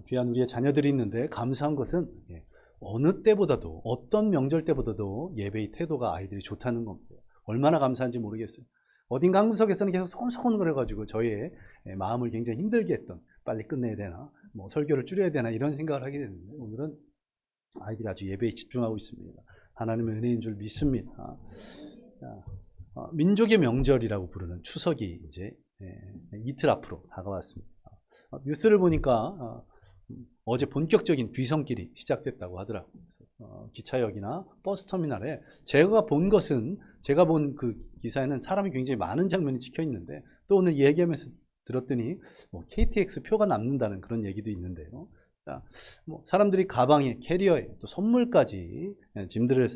귀한 우리의 자녀들이 있는데 감사한 것은 어느 때보다도 어떤 명절 때보다도 예배의 태도가 아이들이 좋다는 겁니다. 얼마나 감사한지 모르겠어요. 어딘가 한 구석에서는 계속 소곤소곤거려가지고 저의 마음을 굉장히 힘들게 했던, 빨리 끝내야 되나, 뭐 설교를 줄여야 되나 이런 생각을 하게 되는데, 오늘은 아이들이 아주 예배에 집중하고 있습니다. 하나님의 은혜인 줄 믿습니다. 민족의 명절이라고 부르는 추석이 이제 이틀 앞으로 다가왔습니다. 뉴스를 보니까 어제 본격적인 귀성길이 시작됐다고 하더라고요. 기차역이나 버스터미널에 제가 본 그 기사에는 사람이 굉장히 많은 장면이 찍혀 있는데, 또 오늘 얘기하면서 들었더니 KTX 표가 남는다는 그런 얘기도 있는데요. 사람들이 가방에, 캐리어에 또 선물까지 짐들을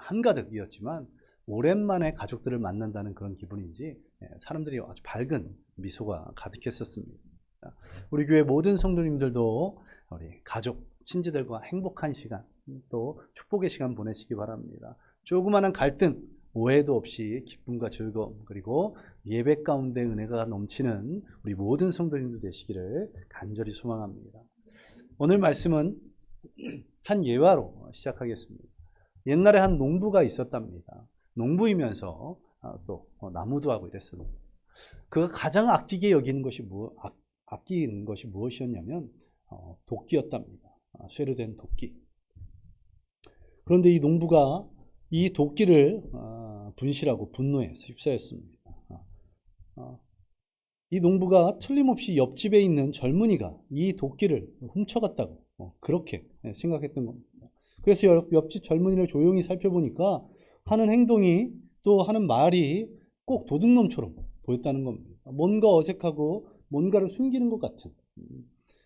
한가득이었지만, 오랜만에 가족들을 만난다는 그런 기분인지 사람들이 아주 밝은 미소가 가득했었습니다. 우리 교회 모든 성도님들도 우리 가족, 친지들과 행복한 시간, 또 축복의 시간 보내시기 바랍니다. 조그마한 갈등, 오해도 없이 기쁨과 즐거움, 그리고 예배 가운데 은혜가 넘치는 우리 모든 성도님들 되시기를 간절히 소망합니다. 오늘 말씀은 한 예화로 시작하겠습니다. 옛날에 한 농부가 있었답니다. 농부이면서 또 나무도 하고 이랬습니다. 그가 가장 아끼게 여기는 것이 무엇이었냐면 도끼였답니다. 쇠로 된 도끼. 그런데 이 농부가 이 도끼를 분실하고 분노에 휩싸였습니다. 이 농부가 틀림없이 옆집에 있는 젊은이가 이 도끼를 훔쳐갔다고 그렇게 생각했던 겁니다. 그래서 옆집 젊은이를 조용히 살펴보니까 하는 행동이, 또 하는 말이 꼭 도둑놈처럼 보였다는 겁니다. 뭔가 어색하고 뭔가를 숨기는 것 같은.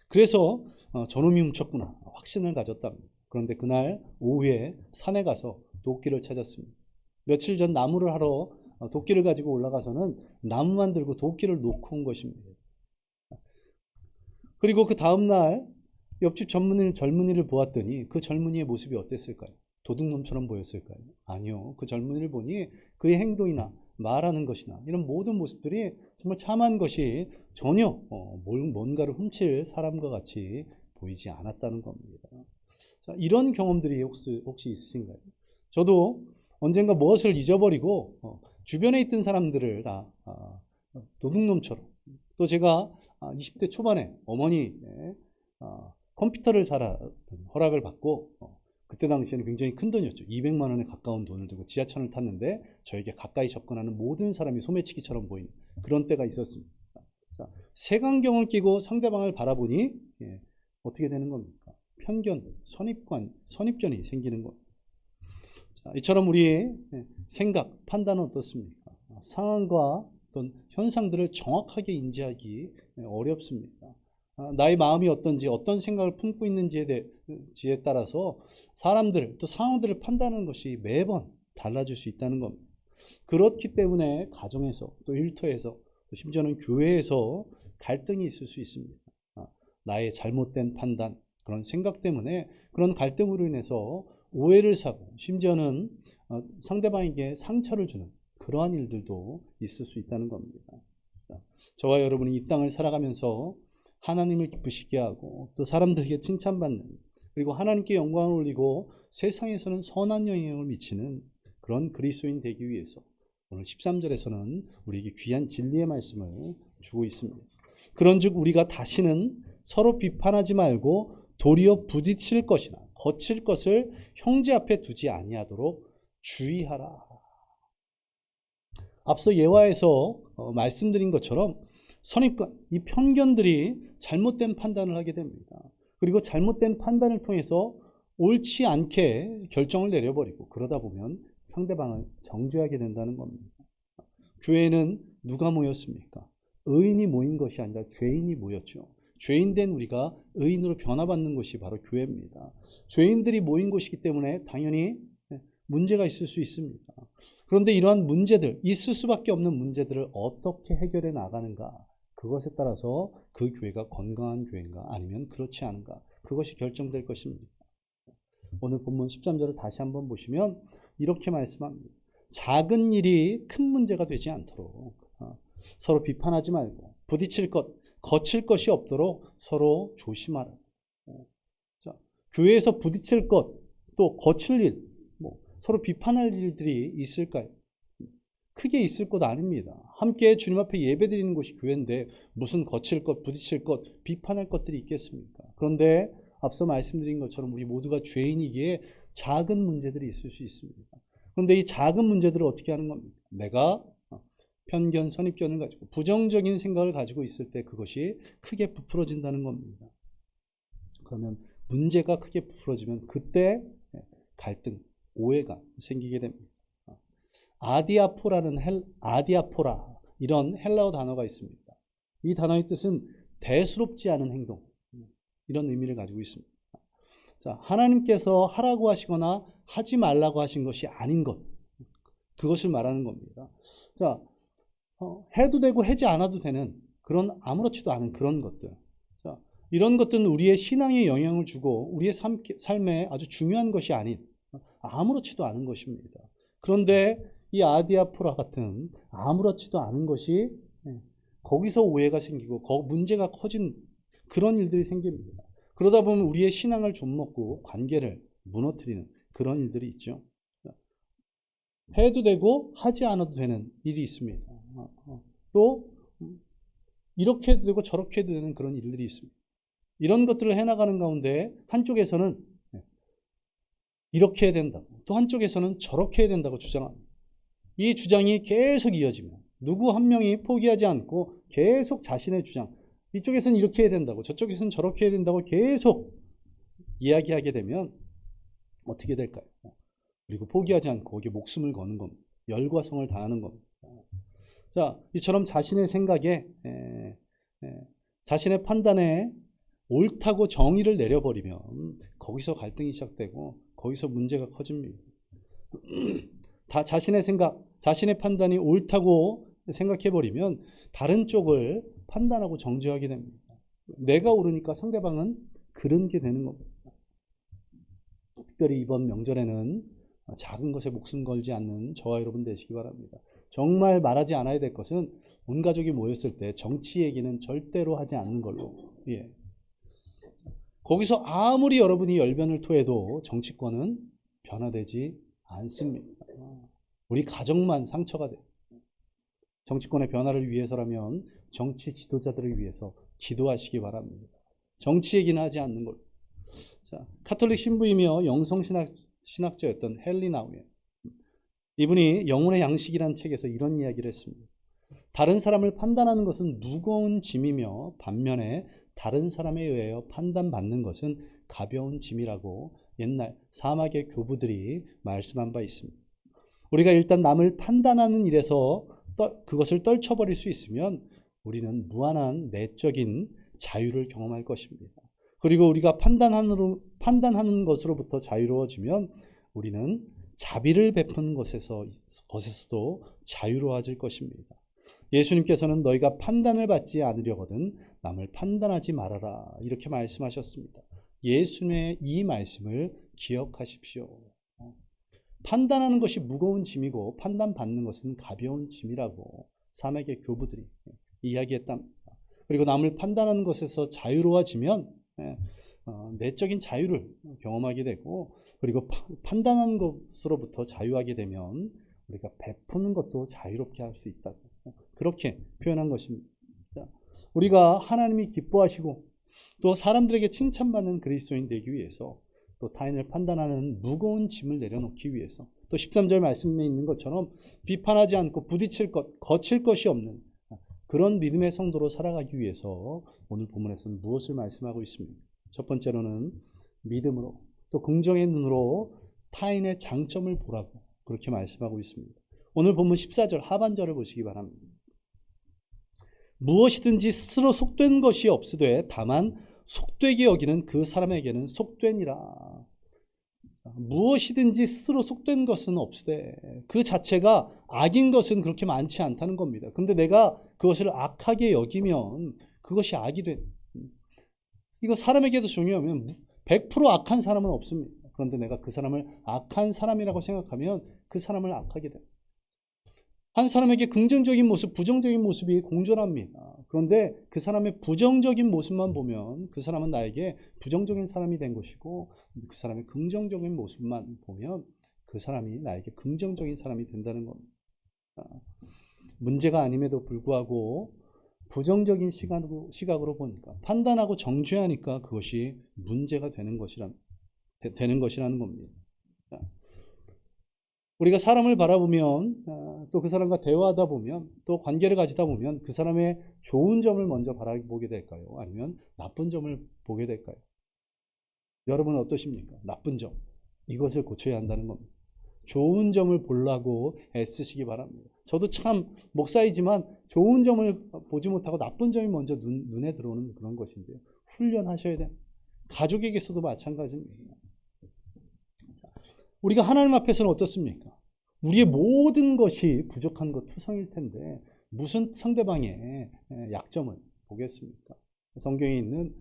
그래서 저놈이 훔쳤구나 확신을 가졌답니다. 그런데 그날 오후에 산에 가서 도끼를 찾았습니다. 며칠 전 나무를 하러 도끼를 가지고 올라가서는 나무만 들고 도끼를 놓고 온 것입니다. 그리고 그 다음날 옆집 젊은이를 보았더니 그 젊은이의 모습이 어땠을까요? 도둑놈처럼 보였을까요? 아니요. 그 젊은이를 보니 그의 행동이나 말하는 것이나 이런 모든 모습들이 정말 참한 것이 전혀 뭔가를 훔칠 사람과 같이 보이지 않았다는 겁니다. 자, 이런 경험들이 혹시 있으신가요? 저도 언젠가 무엇을 잊어버리고 주변에 있던 사람들을 다 도둑놈처럼, 또 제가 20대 초반에 어머니 컴퓨터를 사라 허락을 받고, 그때 당시에는 굉장히 큰 돈이었죠. 200만 원에 가까운 돈을 들고 지하철을 탔는데 저에게 가까이 접근하는 모든 사람이 소매치기처럼 보이는 그런 때가 있었습니다. 자, 색안경을 끼고 상대방을 바라보니 어떻게 되는 겁니까? 편견, 선입견이 생기는 겁니다. 자, 이처럼 우리의 생각, 판단은 어떻습니까? 상황과 어떤 현상들을 정확하게 인지하기 어렵습니다. 나의 마음이 어떤지, 어떤 생각을 품고 있는지에 따라서 사람들, 또 상황들을 판단하는 것이 매번 달라질 수 있다는 겁니다. 그렇기 때문에 가정에서, 또 일터에서, 또 심지어는 교회에서 갈등이 있을 수 있습니다. 나의 잘못된 판단, 그런 생각 때문에 그런 갈등으로 인해서 오해를 사고, 심지어는 상대방에게 상처를 주는 그러한 일들도 있을 수 있다는 겁니다. 저와 여러분이 이 땅을 살아가면서 하나님을 기쁘시게 하고, 또 사람들에게 칭찬받는, 그리고 하나님께 영광을 올리고 세상에서는 선한 영향을 미치는 그런 그리스도인 되기 위해서 오늘 13절에서는 우리에게 귀한 진리의 말씀을 주고 있습니다. 그런즉 우리가 다시는 서로 비판하지 말고 도리어 부딪힐 것이나 거칠 것을 형제 앞에 두지 아니하도록 주의하라. 앞서 예화에서 말씀드린 것처럼 선입관, 이 편견들이 잘못된 판단을 하게 됩니다. 그리고 잘못된 판단을 통해서 옳지 않게 결정을 내려버리고, 그러다 보면 상대방을 정죄하게 된다는 겁니다. 교회에는 누가 모였습니까? 의인이 모인 것이 아니라 죄인이 모였죠. 죄인된 우리가 의인으로 변화받는 곳이 바로 교회입니다. 죄인들이 모인 곳이기 때문에 당연히 문제가 있을 수 있습니다. 그런데 이러한 문제들, 있을 수밖에 없는 문제들을 어떻게 해결해 나가는가, 그것에 따라서 그 교회가 건강한 교회인가 아니면 그렇지 않은가, 그것이 결정될 것입니다. 오늘 본문 13절을 다시 한번 보시면 이렇게 말씀합니다. 작은 일이 큰 문제가 되지 않도록 서로 비판하지 말고 부딪힐 것, 거칠 것이 없도록 서로 조심하라. 자, 교회에서 부딪힐 것, 또 거칠 일, 서로 비판할 일들이 있을까요? 크게 있을 것 아닙니다. 함께 주님 앞에 예배드리는 곳이 교회인데 무슨 거칠 것, 부딪힐 것, 비판할 것들이 있겠습니까? 그런데 앞서 말씀드린 것처럼 우리 모두가 죄인이기에 작은 문제들이 있을 수 있습니다. 그런데 이 작은 문제들을 어떻게 하는 겁니까? 내가 편견, 선입견을 가지고 부정적인 생각을 가지고 있을 때 그것이 크게 부풀어진다는 겁니다. 그러면 문제가 크게 부풀어지면 그때 갈등, 오해가 생기게 됩니다. 아디아포라 이런 헬라어 단어가 있습니다. 이 단어의 뜻은 대수롭지 않은 행동, 이런 의미를 가지고 있습니다. 자, 하나님께서 하라고 하시거나 하지 말라고 하신 것이 아닌 것, 그것을 말하는 겁니다. 자, 해도 되고 하지 않아도 되는 그런 아무렇지도 않은 그런 것들. 자, 이런 것들은 우리의 신앙에 영향을 주고 우리의 삶에 아주 중요한 것이 아닌 아무렇지도 않은 것입니다. 그런데 이 아디아포라 같은 아무렇지도 않은 것이 거기서 오해가 생기고 문제가 커진 그런 일들이 생깁니다. 그러다 보면 우리의 신앙을 좀먹고 관계를 무너뜨리는 그런 일들이 있죠. 해도 되고 하지 않아도 되는 일이 있습니다. 또 이렇게 해도 되고 저렇게 해도 되는 그런 일들이 있습니다. 이런 것들을 해나가는 가운데 한쪽에서는 이렇게 해야 된다고, 또 한쪽에서는 저렇게 해야 된다고 주장합니다. 이 주장이 계속 이어지면 누구 한 명이 포기하지 않고 계속 자신의 주장, 이쪽에서는 이렇게 해야 된다고 저쪽에서는 저렇게 해야 된다고 계속 이야기하게 되면 어떻게 될까요? 그리고 포기하지 않고 거기에 목숨을 거는 겁니다. 열과 성을 다하는 겁니다. 자, 이처럼 자신의 생각에 자신의 판단에 옳다고 정의를 내려버리면 거기서 갈등이 시작되고 거기서 문제가 커집니다. 다 자신의 생각, 자신의 판단이 옳다고 생각해버리면 다른 쪽을 판단하고 정죄하게 됩니다. 내가 옳으니까 상대방은 그런 게 되는 겁니다. 특별히 이번 명절에는 작은 것에 목숨 걸지 않는 저와 여러분 되시기 바랍니다. 정말 말하지 않아야 될 것은 온 가족이 모였을 때 정치 얘기는 절대로 하지 않는 걸로. 예. 거기서 아무리 여러분이 열변을 토해도 정치권은 변화되지 않습니다. 우리 가정만 상처가 돼요. 정치권의 변화를 위해서라면 정치 지도자들을 위해서 기도하시기 바랍니다. 정치 얘기는 하지 않는 걸로. 자, 카톨릭 신부이며 영성신학자였던 헨리 나우에, 이분이 영혼의 양식이라는 책에서 이런 이야기를 했습니다. 다른 사람을 판단하는 것은 무거운 짐이며 반면에 다른 사람에 의하여 판단받는 것은 가벼운 짐이라고 옛날 사막의 교부들이 말씀한 바 있습니다. 우리가 일단 남을 판단하는 일에서 그것을 떨쳐버릴 수 있으면 우리는 무한한 내적인 자유를 경험할 것입니다. 그리고 우리가 판단하는 것으로부터 자유로워지면 우리는 자비를 베푸는 것에서도 자유로워질 것입니다. 예수님께서는 너희가 판단을 받지 않으려거든 남을 판단하지 말아라, 이렇게 말씀하셨습니다. 예수님의 이 말씀을 기억하십시오. 판단하는 것이 무거운 짐이고 판단받는 것은 가벼운 짐이라고 사막의 교부들이 이야기했답니다. 그리고 남을 판단하는 것에서 자유로워지면 내적인 자유를 경험하게 되고, 그리고 판단하는 것으로부터 자유하게 되면 우리가 베푸는 것도 자유롭게 할 수 있다고, 그렇게 표현한 것입니다. 우리가 하나님이 기뻐하시고 또 사람들에게 칭찬받는 그리스도인 되기 위해서, 또 타인을 판단하는 무거운 짐을 내려놓기 위해서, 또 13절 말씀에 있는 것처럼 비판하지 않고 부딪힐 것, 거칠 것이 없는 그런 믿음의 성도로 살아가기 위해서 오늘 본문에서는 무엇을 말씀하고 있습니까? 첫 번째로는 믿음으로, 또 긍정의 눈으로 타인의 장점을 보라고 그렇게 말씀하고 있습니다. 오늘 본문 14절 하반절을 보시기 바랍니다. 무엇이든지 스스로 속된 것이 없으되 다만 속되게 여기는 그 사람에게는 속되니라. 무엇이든지 스스로 속된 것은 없으되, 그 자체가 악인 것은 그렇게 많지 않다는 겁니다. 근데 내가 그것을 악하게 여기면 그것이 악이 돼. 이거 사람에게도 중요하면 100% 악한 사람은 없습니다. 그런데 내가 그 사람을 악한 사람이라고 생각하면 그 사람을 악하게 돼. 한 사람에게 긍정적인 모습, 부정적인 모습이 공존합니다. 그런데 그 사람의 부정적인 모습만 보면 그 사람은 나에게 부정적인 사람이 된 것이고, 그 사람의 긍정적인 모습만 보면 그 사람이 나에게 긍정적인 사람이 된다는 겁니다. 문제가 아님에도 불구하고 부정적인 시각으로 보니까, 판단하고 정죄하니까 그것이 문제가 되는 것이라는 겁니다. 우리가 사람을 바라보면, 또 그 사람과 대화하다 보면, 또 관계를 가지다 보면 그 사람의 좋은 점을 먼저 바라보게 될까요? 아니면 나쁜 점을 보게 될까요? 여러분은 어떠십니까? 나쁜 점, 이것을 고쳐야 한다는 겁니다. 좋은 점을 보려고 애쓰시기 바랍니다. 저도 참 목사이지만 좋은 점을 보지 못하고 나쁜 점이 먼저 눈에 들어오는 그런 것인데요. 훈련하셔야 됩니다. 가족에게서도 마찬가지입니다. 우리가 하나님 앞에서는 어떻습니까? 우리의 모든 것이 부족한 것 투성일 텐데 무슨 상대방의 약점을 보겠습니까? 성경에 있는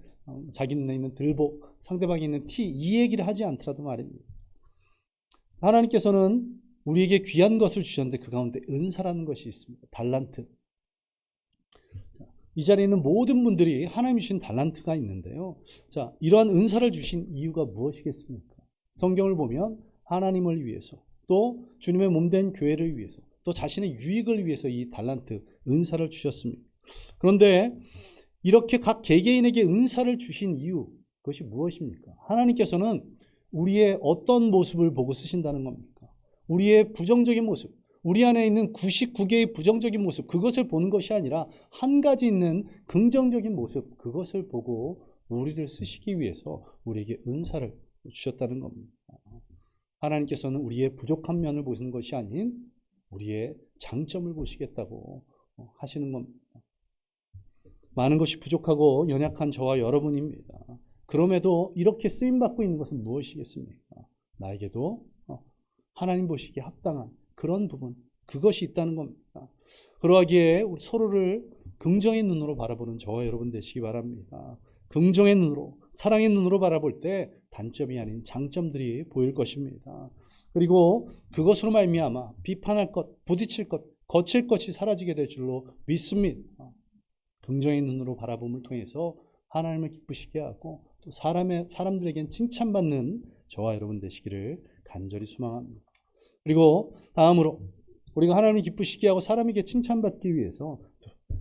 자기 눈에 있는 들보, 상대방에 있는 티, 이 얘기를 하지 않더라도 말입니다. 하나님께서는 우리에게 귀한 것을 주셨는데 그 가운데 은사라는 것이 있습니다. 달란트. 이 자리에 있는 모든 분들이 하나님이 주신 달란트가 있는데요. 자, 이러한 은사를 주신 이유가 무엇이겠습니까? 성경을 보면 하나님을 위해서, 또 주님의 몸된 교회를 위해서, 또 자신의 유익을 위해서 이 달란트, 은사를 주셨습니다. 그런데 이렇게 각 개개인에게 은사를 주신 이유, 그것이 무엇입니까? 하나님께서는 우리의 어떤 모습을 보고 쓰신다는 겁니까? 우리의 부정적인 모습, 우리 안에 있는 99개의 부정적인 모습, 그것을 보는 것이 아니라 한 가지 있는 긍정적인 모습, 그것을 보고 우리를 쓰시기 위해서 우리에게 은사를 주셨다는 겁니다. 하나님께서는 우리의 부족한 면을 보시는 것이 아닌 우리의 장점을 보시겠다고 하시는 겁니다. 많은 것이 부족하고 연약한 저와 여러분입니다. 그럼에도 이렇게 쓰임받고 있는 것은 무엇이겠습니까? 나에게도 하나님 보시기에 합당한 그런 부분, 그것이 있다는 겁니다. 그러하기에 우리 서로를 긍정의 눈으로 바라보는 저와 여러분 되시기 바랍니다. 긍정의 눈으로, 사랑의 눈으로 바라볼 때 단점이 아닌 장점들이 보일 것입니다. 그리고 그것으로 말미암아 비판할 것, 부딪힐 것, 거칠 것이 사라지게 될 줄로 믿습니다. 긍정의 눈으로 바라봄을 통해서 하나님을 기쁘시게 하고 또 사람들에겐 칭찬받는 저와 여러분 되시기를 간절히 소망합니다. 그리고 다음으로 우리가 하나님을 기쁘시게 하고 사람에게 칭찬받기 위해서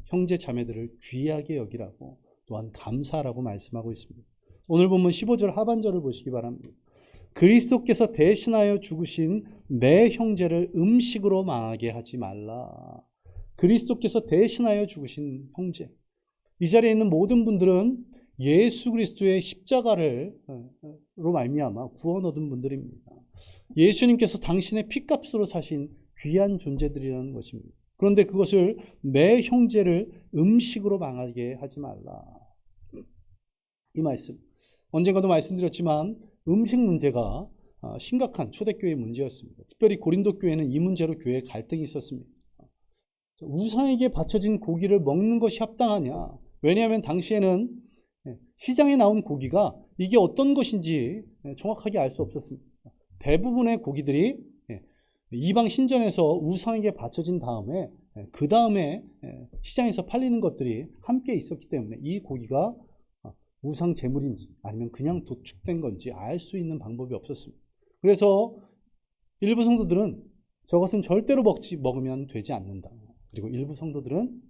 형제 자매들을 귀하게 여기라고 또한 감사하라고 말씀하고 있습니다. 오늘 본문 15절 하반절을 보시기 바랍니다. 그리스도께서 대신하여 죽으신 매 형제를 음식으로 망하게 하지 말라. 그리스도께서 대신하여 죽으신 형제. 이 자리에 있는 모든 분들은 예수 그리스도의 십자가로 말미암아 구원 얻은 분들입니다. 예수님께서 당신의 피값으로 사신 귀한 존재들이라는 것입니다. 그런데 그것을 매 형제를 음식으로 망하게 하지 말라. 이 말씀, 언젠가도 말씀드렸지만 음식 문제가 심각한 초대교회의 문제였습니다. 특별히 고린도 교회는 이 문제로 교회에 갈등이 있었습니다. 우상에게 바쳐진 고기를 먹는 것이 합당하냐? 왜냐하면 당시에는 시장에 나온 고기가 이게 어떤 것인지 정확하게 알 수 없었습니다. 대부분의 고기들이 이방 신전에서 우상에게 바쳐진 다음에 그 다음에 시장에서 팔리는 것들이 함께 있었기 때문에 이 고기가 우상 제물인지 아니면 그냥 도축된 건지 알 수 있는 방법이 없었습니다. 그래서 일부 성도들은 저것은 절대로 먹으면 되지 않는다. 그리고 일부 성도들은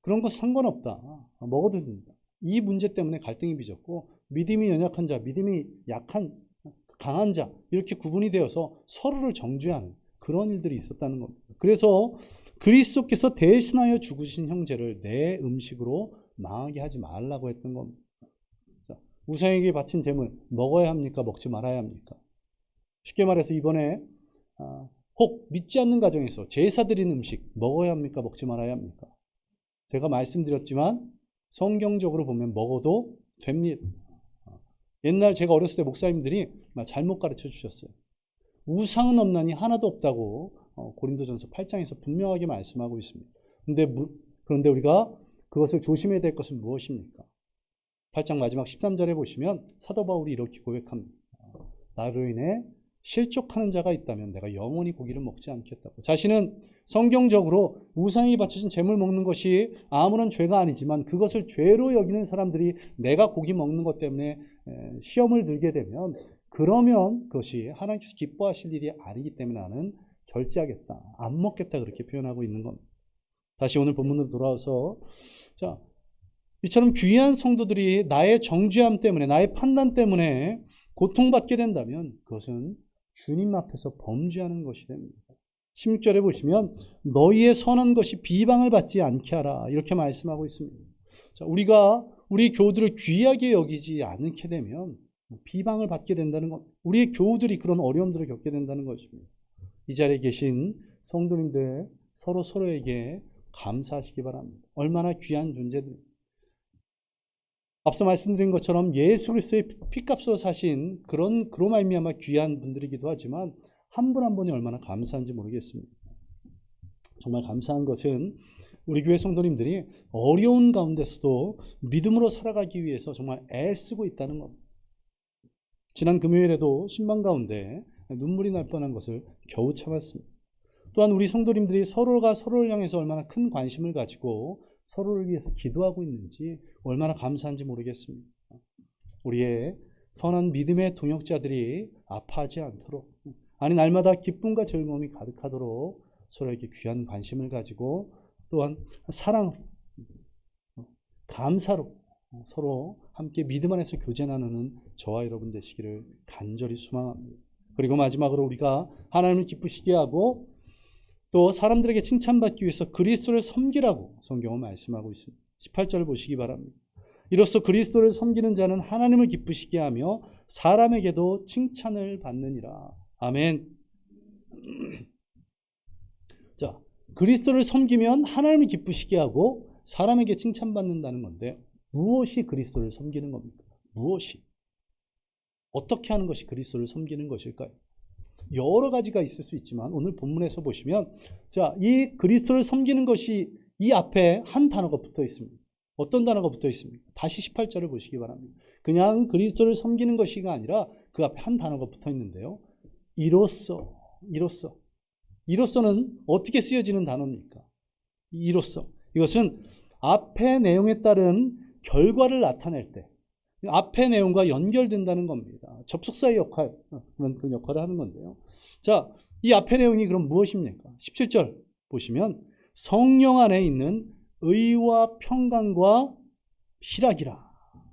그런 거 상관없다. 먹어도 된다. 이 문제 때문에 갈등이 빚었고 믿음이 연약한 자, 믿음이 약한 강한 자 이렇게 구분이 되어서 서로를 정죄하는 그런 일들이 있었다는 겁니다. 그래서 그리스도께서 대신하여 죽으신 형제를 내 음식으로 망하게 하지 말라고 했던 겁니다. 우상에게 바친 제물 먹어야 합니까? 먹지 말아야 합니까? 쉽게 말해서 이번에 혹 믿지 않는 가정에서 제사 드린 음식 먹어야 합니까? 먹지 말아야 합니까? 제가 말씀드렸지만 성경적으로 보면 먹어도 됩니다. 옛날 제가 어렸을 때 목사님들이 잘못 가르쳐 주셨어요. 우상은 없나니 하나도 없다고 고린도전서 8장에서 분명하게 말씀하고 있습니다. 그런데 우리가 그것을 조심해야 될 것은 무엇입니까? 8장 마지막 13절에 보시면 사도 바울이 이렇게 고백합니다. 나로 인해 실족하는 자가 있다면 내가 영원히 고기를 먹지 않겠다고. 자신은 성경적으로 우상이 바쳐진 재물 먹는 것이 아무런 죄가 아니지만 그것을 죄로 여기는 사람들이 내가 고기 먹는 것 때문에 시험을 들게 되면 그러면 그것이 하나님께서 기뻐하실 일이 아니기 때문에 나는 절제하겠다, 안 먹겠다, 그렇게 표현하고 있는 겁니다. 다시 오늘 본문으로 돌아와서, 자, 이처럼 귀한 성도들이 나의 정죄함 때문에, 나의 판단 때문에 고통받게 된다면 그것은 주님 앞에서 범죄하는 것이 됩니다. 16절에 보시면 너희의 선한 것이 비방을 받지 않게 하라, 이렇게 말씀하고 있습니다. 자, 우리가 우리 교우들을 귀하게 여기지 않게 되면 비방을 받게 된다는 것, 우리의 교우들이 그런 어려움들을 겪게 된다는 것입니다. 이 자리에 계신 성도님들 서로에게 감사하시기 바랍니다. 얼마나 귀한 존재들. 앞서 말씀드린 것처럼 예수 그리스도의 피값으로 사신 그로 말미암아 귀한 분들이기도 하지만 한 분 한 분이 얼마나 감사한지 모르겠습니다. 정말 감사한 것은 우리 교회 성도님들이 어려운 가운데서도 믿음으로 살아가기 위해서 정말 애쓰고 있다는 겁니다. 지난 금요일에도 신방 가운데 눈물이 날 뻔한 것을 겨우 참았습니다. 또한 우리 성도님들이 서로가 서로를 향해서 얼마나 큰 관심을 가지고 서로를 위해서 기도하고 있는지 얼마나 감사한지 모르겠습니다. 우리의 선한 믿음의 동역자들이 아파하지 않도록, 아니 날마다 기쁨과 즐거움이 가득하도록 서로에게 귀한 관심을 가지고 또한 사랑, 감사로 서로 함께 믿음 안에서 교제 나누는 저와 여러분 되시기를 간절히 소망합니다. 그리고 마지막으로 우리가 하나님을 기쁘시게 하고 또 사람들에게 칭찬받기 위해서 그리스도를 섬기라고 성경은 말씀하고 있습니다. 18절을 보시기 바랍니다. 이로써 그리스도를 섬기는 자는 하나님을 기쁘시게 하며 사람에게도 칭찬을 받느니라. 아멘. 자, 그리스도를 섬기면 하나님을 기쁘시게 하고 사람에게 칭찬받는다는 건데 무엇이 그리스도를 섬기는 겁니까? 무엇이? 어떻게 하는 것이 그리스도를 섬기는 것일까요? 여러 가지가 있을 수 있지만 오늘 본문에서 보시면, 자, 이 그리스도를 섬기는 것이 이 앞에 한 단어가 붙어 있습니다. 어떤 단어가 붙어 있습니까? 다시 18절을 보시기 바랍니다. 그냥 그리스도를 섬기는 것이가 아니라 그 앞에 한 단어가 붙어 있는데요. 이로써는 어떻게 쓰여지는 단어입니까? 이로써. 이것은 앞의 내용에 따른 결과를 나타낼 때 앞의 내용과 연결된다는 겁니다. 접속사의 역할, 그런 역할을 하는 건데요. 자, 이 앞의 내용이 그럼 무엇입니까? 17절 보시면 성령 안에 있는 의와 평강과 희락이라.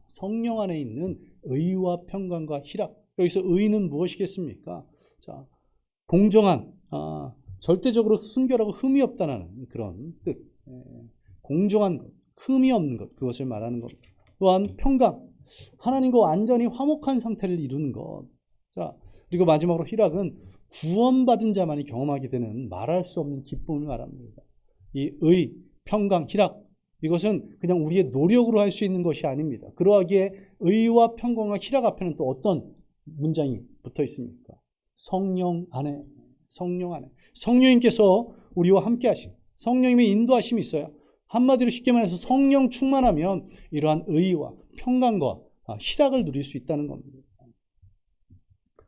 성령 안에 있는 의와 평강과 희락. 여기서 의는 무엇이겠습니까? 자, 공정한, 절대적으로 순결하고 흠이 없다는 그런 뜻. 공정한 것, 흠이 없는 것, 그것을 말하는 것. 또한 평강, 하나님과 완전히 화목한 상태를 이루는 것. 자, 그리고 마지막으로 희락은 구원받은 자만이 경험하게 되는 말할 수 없는 기쁨을 말합니다. 이 의, 평강, 희락, 이것은 그냥 우리의 노력으로 할 수 있는 것이 아닙니다. 그러하기에 의와 평강과 희락 앞에는 또 어떤 문장이 붙어 있습니까? 성령 안에. 성령님께서 우리와 함께 하신, 성령님의 인도하심이 있어요. 한마디로 쉽게 말해서 성령 충만하면 이러한 의와 평강과 희락을 누릴 수 있다는 겁니다.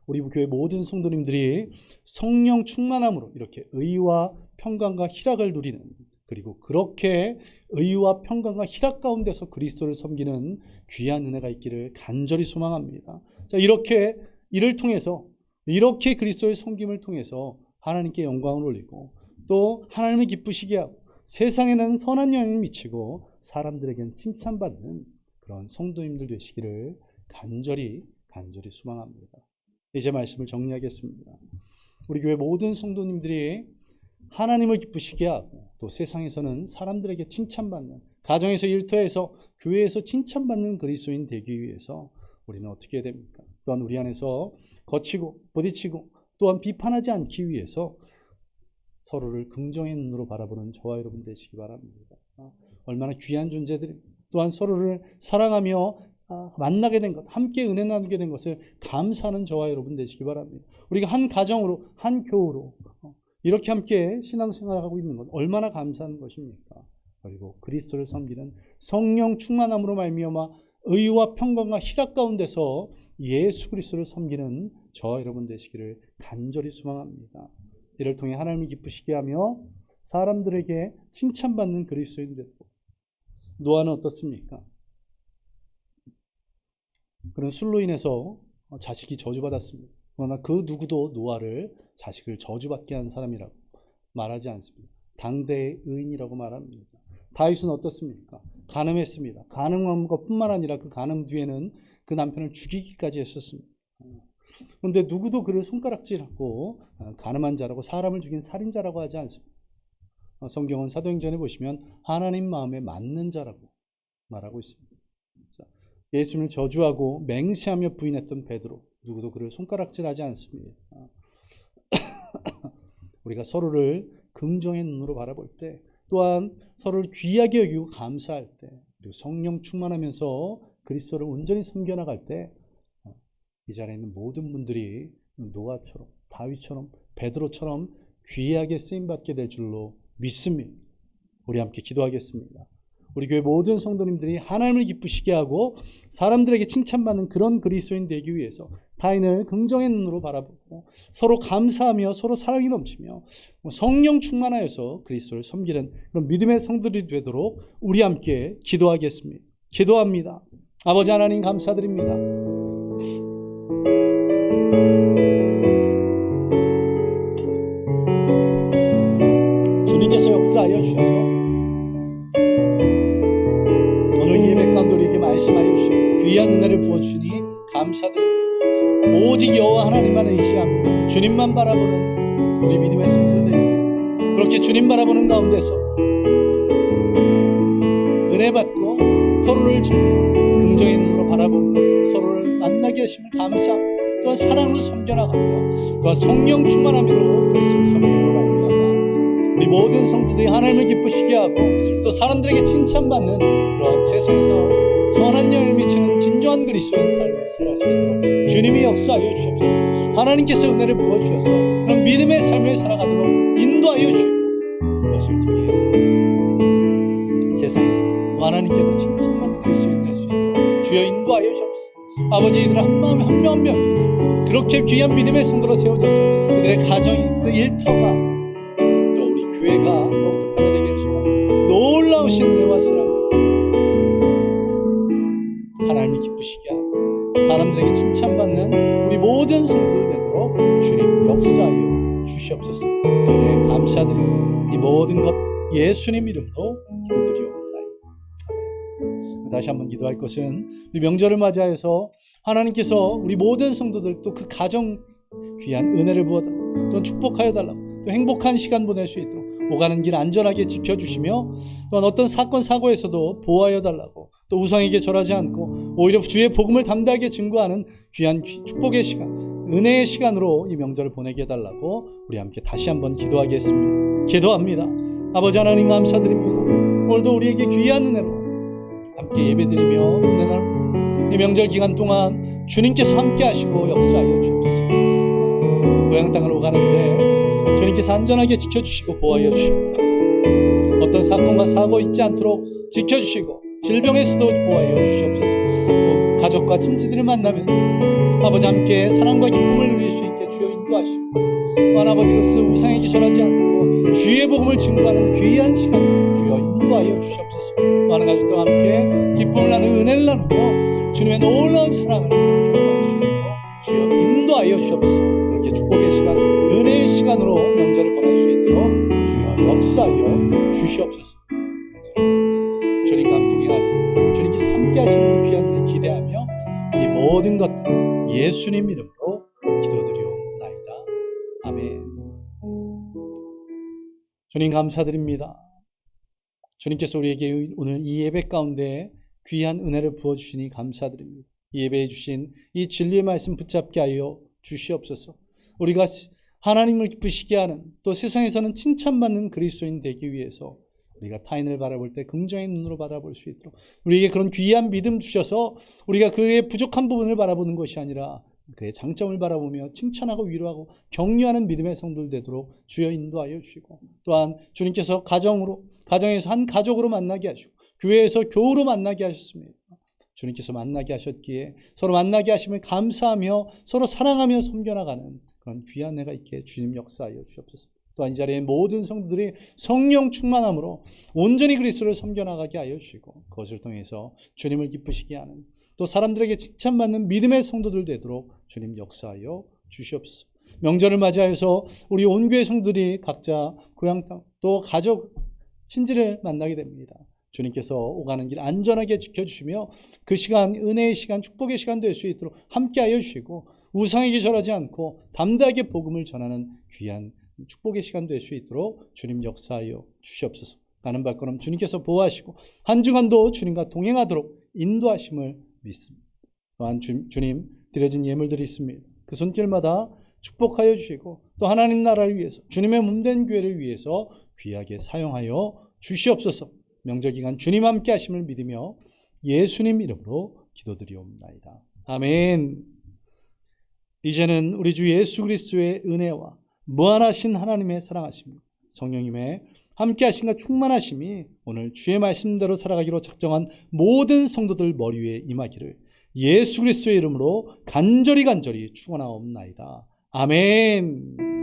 우리 교회 모든 성도님들이 성령 충만함으로 이렇게 의와 평강과 희락을 누리는, 그리고 그렇게 의와 평강과 희락 가운데서 그리스도를 섬기는 귀한 은혜가 있기를 간절히 소망합니다. 자, 이렇게 이를 통해서, 이렇게 그리스도의 섬김을 통해서 하나님께 영광을 올리고 또 하나님을 기쁘시게 하고 세상에는 선한 영향을 미치고 사람들에게는 칭찬받는 그런 성도님들 되시기를 간절히 소망합니다. 이제 말씀을 정리하겠습니다. 우리 교회 모든 성도님들이 하나님을 기쁘시게 하고 또 세상에서는 사람들에게 칭찬받는, 가정에서 일터에서 교회에서 칭찬받는 그리스도인 되기 위해서 우리는 어떻게 해야 됩니까? 또한 우리 안에서 거치고 부딪히고 또한 비판하지 않기 위해서 서로를 긍정의 눈으로 바라보는 저와 여러분 되시기 바랍니다. 얼마나 귀한 존재들이, 또한 서로를 사랑하며 만나게 된 것, 함께 은혜 나누게 된 것을 감사하는 저와 여러분 되시기 바랍니다. 우리가 한 가정으로, 한 교우로 이렇게 함께 신앙생활을 하고 있는 것 얼마나 감사한 것입니까? 그리고 그리스도를 섬기는 성령 충만함으로 말미암아 의와 평강과 희락 가운데서 예수 그리스도를 섬기는 저와 여러분 되시기를 간절히 소망합니다. 이를 통해 하나님을 기쁘시게 하며 사람들에게 칭찬받는 그리스도인 되고. 노아는 어떻습니까? 그런 술로 인해서 자식이 저주받았습니다. 그러나 그 누구도 노아를 자식을 저주받게 한 사람이라고 말하지 않습니다. 당대의 의인이라고 말합니다. 다윗은 어떻습니까? 가늠했습니다. 가늠한 것뿐만 아니라 그 가늠 뒤에는 그 남편을 죽이기까지 했었습니다. 그런데 누구도 그를 손가락질하고 가늠한 자라고 사람을 죽인 살인자라고 하지 않습니다. 성경은 사도행전에 보시면 하나님 마음에 맞는 자라고 말하고 있습니다. 예수님을 저주하고 맹세하며 부인했던 베드로, 누구도 그를 손가락질하지 않습니다. 우리가 서로를 긍정의 눈으로 바라볼 때, 또한 서로를 귀하게 여기고 감사할 때, 그리고 성령 충만하면서 그리스도를 온전히 섬겨나갈 때, 이 자리에 있는 모든 분들이 노아처럼, 다윗처럼, 베드로처럼 귀하게 쓰임받게 될 줄로 믿습니다. 우리 함께 기도하겠습니다. 우리 교회 모든 성도님들이 하나님을 기쁘시게 하고 사람들에게 칭찬받는 그런 그리스도인 되기 위해서 타인을 긍정의 눈으로 바라보고 서로 감사하며 서로 사랑이 넘치며 성령 충만하여서 그리스도를 섬기는 그런 믿음의 성도들이 되도록 우리 함께 기도하겠습니다. 기도합니다. 아버지 하나님 감사드립니다. 주님께서 역사하여 주셔서 오늘 예배 가운데 우리에게 말씀하여 주시고 귀한 은혜를 부어주시니 감사드립니다. 오직 여호와 하나님만 의지하며 주님만 바라보는 우리 믿음의 성도들 되겠습니다. 그렇게 주님 바라보는 가운데서 은혜 받고 서로를 긍정의 눈으로 바라보고 서로를 만나게 하심을 감사하고 또한 사랑으로 섬겨나가며 또한 성령 충만함으로 그리스도를 섬기므로 말미암아 우리 모든 성도들이 하나님을 기쁘시게 하고 또 사람들에게 칭찬받는 그런 세상에서 선한 영향을 미치는 진정한 그리스도인 삶을 살아갈 수 있도록 주님이 역사하여 주옵소서. 하나님께서 은혜를 부어주셔서 그런 믿음의 삶을 살아가도록 인도하여 주시고 그것을 통해 세상에서 하나님께도 칭찬받는 그리스도인 될 수 있도록 주여 인도하여 주옵소서. 아버지, 이들 한 마음 한 명 한 명이 그렇게 귀한 믿음의 성도로 세워져서 이들의 가정이, 이들의 일터가 또 우리 교회가 더욱더 편해지게 해주시고 놀라우신 은혜와 사랑 하나님을 기쁘시게 하고 사람들에게 칭찬받는 우리 모든 성도들 되도록 주님 역사하여 주시옵소서. 은혜 감사드립니다. 이 모든 것 예수님 이름으로 기도드리옵나이다. 다시 한번 기도할 것은 우리 명절을 맞이하여서 하나님께서 우리 모든 성도들 또 그 가정 귀한 은혜를 부어달라고 또 축복하여 달라고 또 행복한 시간 보낼 수 있도록 오가는 길 안전하게 지켜주시며 또한 어떤 사건 사고에서도 보호하여 달라고 또 우상에게 절하지 않고 오히려 주의 복음을 담대하게 증거하는 귀한 축복의 시간, 은혜의 시간으로 이 명절을 보내게 해달라고 우리 함께 다시 한번 기도하겠습니다. 기도합니다. 아버지 하나님 감사드립니다. 오늘도 우리에게 귀한 은혜로 함께 예배드리며 은혜 나누고 이 명절 기간 동안 주님께서 함께 하시고 역사하여 주옵소서. 고향 땅을 오가는데 주님께서 안전하게 지켜주시고 보호하여 주시고 어떤 사건과 사고 있지 않도록 지켜주시고 질병에서도 보호하여 주시옵소서. 가족과 친지들을 만나면 아버지 함께 사랑과 기쁨을 누릴 수 있게 주여 인도하시고 아버지 그것을 우상에게 절하지 않고 주의 복음을 증거하는 귀한 시간 주여 인도하여 주시옵소서. 많은 가족들과 함께 기쁨을 나누고 은혜를 나누며 주님의 놀라운 사랑을 경험할 수 있도록 주여 인도하여 주시옵소서. 이렇게 축복의 시간, 은혜의 시간으로 명절을 보낼 수 있도록 주여 역사하여 주시옵소서. 주님 감동이 나도록 주님께서 함께 하시는 귀한 은혜 기대하며 이 모든 것들 예수님 이름으로 기도드리옵나이다. 아멘. 주님 감사드립니다. 주님께서 우리에게 오늘 이 예배 가운데 귀한 은혜를 부어주시니 감사드립니다. 이 예배해 주신 이 진리의 말씀 붙잡게 하여 주시옵소서. 우리가 하나님을 기쁘시게 하는 또 세상에서는 칭찬받는 그리스도인 되기 위해서 우리가 타인을 바라볼 때 긍정의 눈으로 바라볼 수 있도록 우리에게 그런 귀한 믿음 주셔서 우리가 그의 부족한 부분을 바라보는 것이 아니라 그의 장점을 바라보며 칭찬하고 위로하고 격려하는 믿음의 성도들 되도록 주여 인도하여 주시고 또한 주님께서 가정에서 한 가족으로 만나게 하시고 교회에서 교우로 만나게 하셨습니다. 주님께서 만나게 하셨기에 서로 만나게 하심을 감사하며 서로 사랑하며 섬겨나가는 그런 귀한 해가 있게 주님 역사하여 주옵소서. 또한 이 자리에 모든 성도들이 성령 충만함으로 온전히 그리스도를 섬겨나가게 하여 주시고 그것을 통해서 주님을 기쁘시게 하는 또 사람들에게 칭찬받는 믿음의 성도들 되도록 주님 역사하여 주시옵소서. 명절을 맞이하여서 우리 온 교회 성도들이 각자 고향 땅 또 가족 친지를 만나게 됩니다. 주님께서 오가는 길 안전하게 지켜주시며 그 시간 은혜의 시간 축복의 시간 될 수 있도록 함께하여 주시고 우상에게 절하지 않고 담대하게 복음을 전하는 귀한 축복의 시간 될 수 있도록 주님 역사하여 주시옵소서. 가는 발걸음 주님께서 보호하시고 한 주간도 주님과 동행하도록 인도하심을 믿습니다. 또한 주님 드려진 예물들이 있습니다. 그 손길마다 축복하여 주시고 또 하나님 나라를 위해서 주님의 몸된 교회를 위해서 귀하게 사용하여 주시옵소서. 명절 기간 주님 함께 하심을 믿으며 예수님 이름으로 기도드리옵나이다. 아멘. 이제는 우리 주 예수 그리스도의 은혜와 무한하신 하나님의 사랑하심, 성령님의 함께 하심과 충만하심이 오늘 주의 말씀대로 살아가기로 작정한 모든 성도들 머리 위에 임하기를 예수 그리스도의 이름으로 간절히 축원하옵나이다. 아멘.